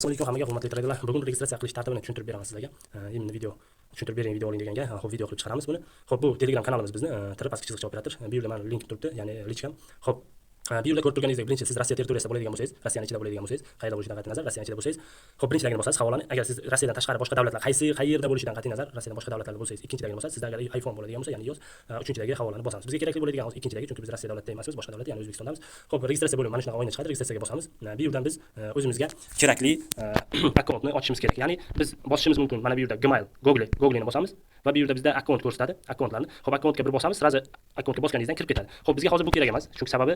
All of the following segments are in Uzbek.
Assalomu alaykum hammaga, hurmatli traderlar. Bugun registratsiya qilish tartibini tushuntirib beraman sizlarga. Endi video tushuntirib bering, video oling deganga. Xo'p, video qilib chiqaramiz buni. Xo'p, bu Telegram kanalimiz bizni, pastki chiziqcha operator. Bu yerda mana link turibdi, ya'ni lichkam. Xo'p, bu yerda ko'rib turganingizdek, birinchi siz Rossiya territoriyasida bo'ladigan bo'lsangiz, Rossiyaning ichida bo'ladigan bo'lsangiz, qayerda bo'lishidan qat'iy nazar Rossiyaning ichida bo'lsangiz, xo'p, birinchidagini bosasiz havolani. Agar siz Rossiyadan tashqari boshqa davlatlar, qayerda bo'lishidan qat'iy nazar Rossiyadan boshqa davlatlarda bo'lsangiz, ikkinchidagini bosasiz. Sizda agar iPhone bo'ladigan bo'lsa, ya'ni iOS, uchinchidagi havolani bosamiz. Bizga kerakli bo'ladigan ikkinchidagi, chunki biz Rossiya davlatida emasmiz, boshqa davlatda, ya'ni O'zbekistondamiz. Xo'p, registratsiya bo'limi mana shunaqa o'yinga chiqadi. Registratsiyaga bosamiz. Bu yerdan biz o'zimizga kerakli akkauntni ochishimiz kerak. Ya'ni biz bosishimiz mumkin. Mana bu yerda Gmail, Google'ni bosamiz va bu yerda bizda akkaunt ko'rsatadi, akkauntlarni. Xo'p, akkauntga bir bosamiz, sразу akkauntga bosganingizdan kirib ketadi. Xo'p, bizga hozir bu kerak emas, chunki sababi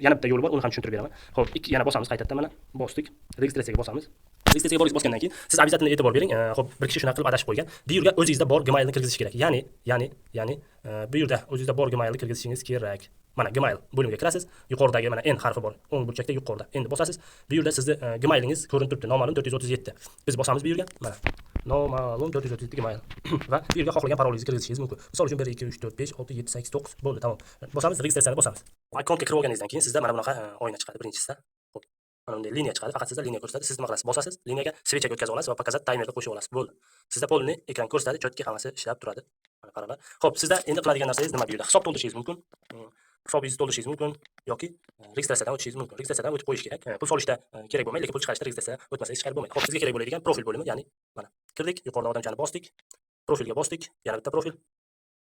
yana bitta yo'li bor, uni ham tushuntirib beraman. Xo'p, yana bosamiz qaytadan mana bosdik. Registratsiyaga bosamiz. Registratsiyaga bosgandan keyin siz обязательно e'tibor bering. Xo'p, bir kishi shunaqa qilib adashib qo'ygan. Bu yerga o'zingizda bor Gmailni kirgizish kerak. Ya'ni bu yerda o'zingizda bor Gmailni kirgizishingiz kerak. Mana Gmail bo'limiga kirasiz. Yuqoridagi mana N harfi bor. O'ng burchakda yuqorida. Endi bosasiz. Bu yerda sizni Gmailingiz ko'rinib turibdi. Noma'lum 437. Biz bosamiz bu yerga. Mana noma'lum 437 Gmail va bu yerga xohlagan parolingizni kirgizishingiz mumkin. Misol uchun 1 2 3 4 5 6 7 8 9 bo'ldi, tamom. Bosamiz, registratsiyani bosamiz. Akkauntga kirib olganingizdan keyin sizda mana bunaqa oyna chiqadi birinchisida. Xo'p. Mana bunday liniya chiqadi. Faqat sizda liniya ko'rsatadi. Siz nima qilasiz? Bosasiz, liniyaga switchga o'tkazib olasiz va показать timerga qo'shib olasiz. Bo'ldi. Sizda polni ekran ko'rsatadi, chotki hammasi ishlab turadi. Mana qaranglar. Xo'p, sizda endi qiladigan narsangiz nima bu yerda? Hisob to'ldirishingiz mumkin. Hisobingizni to'ldirishingiz mumkin yoki registratsiyadan o'tishingiz mumkin. Registratsiyadan o'tib qo'yish kerak. Pul solishda kerak bo'lmaydi, lekin pul chiqarishda registratsiya o'tmasangiz chiqarib bo'lmaydi. Xo'p, sizga kerak bo'ladigan profil bo'limi, ya'ni mana kirdik, yuqorida odamchani bosdik, profilga bosdik, yana bitta profil.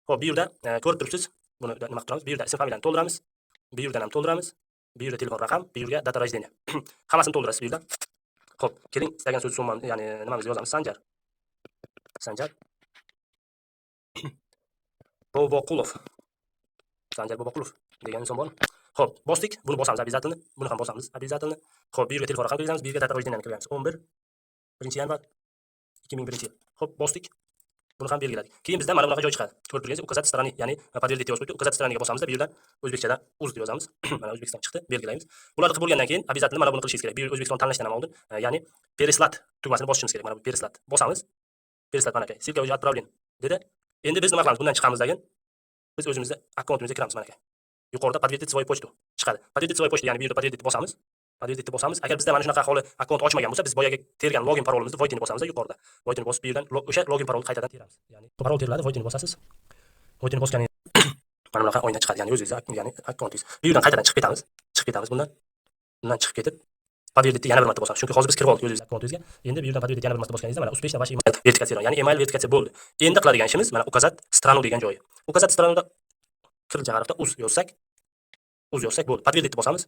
Xo'p, bu yerda ko'rib turibsiz, buni nima qilamiz? Bu yerda ism familiyani to'ldiramiz, bu yerdan ham to'ldiramiz, bu yerda telefon raqam, bu yerga data rождения. Hammasini to'ldirasiz bu yerda. Xo'p, keling, istagan so'z summani, ya'ni nimamizni yozamiz? Sanjar Boboqulov. Sanjar Boboqulov degan inson bor. Xo'p, bosdik, buni bosamiz обязательно, buni ham bosamiz обязательно. Xo'p, bu yerga telefon raqam kirgizamiz, bu yerga data rождениeni kirgizamiz. 11 yanvar 2001-yil. Xo'p, bosdik. Buni ham belgiladik. Keyin bizda mana bunaqa joy chiqadi. Ko'rib turganingiz, uказать страны, ya'ni подтвердить yozib turibdi. Uказать страныga bosamiz, bu yerdan o'zbekchadan uz deb yozamiz. Mana O'zbekiston chiqdi, belgilaymiz. Bularni qilib bo'lgandan keyin обязательно mana buni qilishingiz kerak. Bu O'zbekiston tanlashdan ham oldin, ya'ni переслать tugmasini bosishimiz kerak. Mana bu переслать. Bosamiz. Переслать mana aka. Ссылка уже отправлен dedi. Endi biz nima qilamiz? Bundan chiqamizdan biz o'zimizda akkauntimizga kiramiz mana aka. Yuqorida подтвердить свою почту chiqadi. Подтвердить свою почту, ya'ni bu yerda подтвердить bosamiz. Подтвердить bosamiz. Agar bizda mana shunaqa aholi akkaunt ochmagan bo'lsa, biz boyaga tergan login parolimizni voidini bosamiz yuqorida. Voidini bosib, bu yerdan o'sha login parolni qaytadan teramiz. Ya'ni parol teriladi, voidini bosasiz. Voidini bosganingiz mana bunaqa oyna chiqadi, ya'ni o'zingiz, ya'ni akkauntingiz. Bu yerdan qaytadan chiqib ketamiz. Bundan chiqib ketib подтвердить yana bir marta bosamiz. Chunki hozir biz kirib oldik o'zingiz akkauntingizga. Endi bu yerdan подтвердить yana bir marta bosganingizda mana успешно ваш email verifikatsiya, ya'ni email verifikatsiya bo'ldi. Endi qiladigan ishimiz mana указать страну degan joyi. Указать страnuda kiruvchi harfda uz yozsak bo'ldi. Подтвердить bosamiz.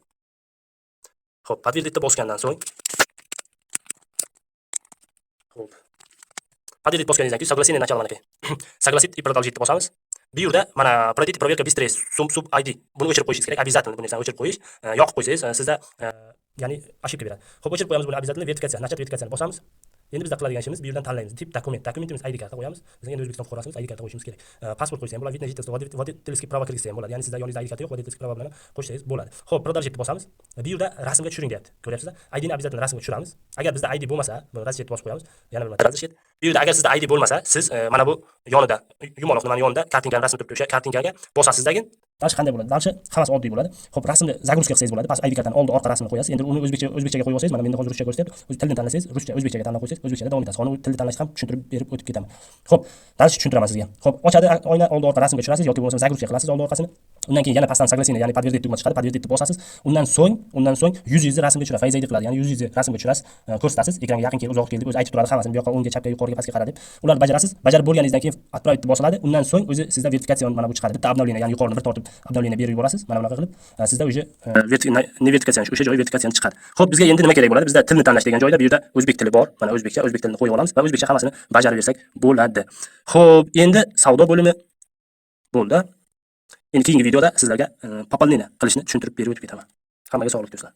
Xo'p, подтвердить bosgandan so'ng подтвердить bosganingizdan keyin согласение начала mana aka. Согласить и продолжить bosamiz. Bu yerda mana пройдите проверка быстрее sub ID. Buni o'chirib qo'yishingiz kerak. Обязательно buni o'chirib qo'yish. Yoqib qo'ysangiz sizda ya'ni ошибка beradi. Xo'p, o'chirib qo'yamiz buni обязательно verifikatsiya, начать verifikatsiyani bosamiz. Endi bizda qiladigan ishimiz bu yerdan tanlaymiz. Tip dokument. Dokumentimiz ID karta qo'yamiz. Biz endi O'zbekiston fuqarosimiz, ID karta qo'yishimiz kerak. Pasport qo'ysa ham bo'ladi, видно жительство, водительские права kirgizsa ham bo'ladi. Ya'ni sizda yoningizda ID karta yo'q, водительские права bilan qo'shsangiz bo'ladi. Xo'p, продолжить bosamiz. Bu yerda rasmga tushiring deyapti. Ko'ryapsizlar? ID ni обязательно rasmga tushiramiz. Agar bizda ID bo'lmasa, buni razjet bosib qo'yamiz. Yana bir marta razjet. Bu yerda agar sizda ID bo'lmasa, siz mana bu yonida, yumaloq nimaning yonida kartingani rasmi turibdi. O'sha kartingaga bosasizdan Dalshi qanday bo'ladi? Dalshi hammasi oddiy bo'ladi. Xo'p, rasmni загрузка qilsangiz bo'ladi. Pas ID kartani oldi, orqa rasmini qo'yasiz. Endi uni o'zbekchaga qo'yib olsangiz, mana menda hozir ruscha ko'rsatyapti. O'z tilini tanlasangiz, ruscha, o'zbekchaga tanlab qo'ysangiz, o'zbekchada davom etasiz. Qani tilni tanlashni ham tushuntirib berib o'tib ketaman. Xo'p, dalshi tushuntiraman sizga. Xo'p, ochadi, oyna oldi, orqa rasmga tushirasiz yoki bo'lmasa загрузка qilasiz oldi orqasini. Undan keyin yana pastdan согласение, ya'ni подтвердить tugmasi chiqadi, подтвердить bosasiz. Undan so'ng yuzingizni rasmga tushirasiz. Face ID qiladi, ya'ni yuzingizni rasmga tushirasiz, ko'rsatasiz. Ekranga yaqin kelib, uzoq kelib, o'zi aytib turadi hammasini. Bu yoqqa o'ngga, chapga, yuqoriga, pastga qara deb. Ularni bajarasiz. Bajarib bo'lganingizdan keyin отправить bosiladi. Undan so'ng o'zi sizda verifikatsiya mana bu chiqadi. Bitta обновление, ya'ni yuqorini bir tortib обновление berib yuborasiz. Mana bunaqa qilib sizda уже verifikatsiya, o'sha joy verifikatsiyani chiqadi. Xo'p, bizga endi nima kerak bo'ladi? Bizda tilni tanlash degan joyda bu yerda o'zbek tili bor. Mana o'zbek tilini qo'yib olamiz va o'zbekcha hammasini bajarib bersak bo'ladi. Xo'p, endi savdo bo'limi bo'ldi. Endi keyingi videoda sizlarga пополнение qilishni tushuntirib berib o'tib ketaman. Hammaga sog'lik do'stlar.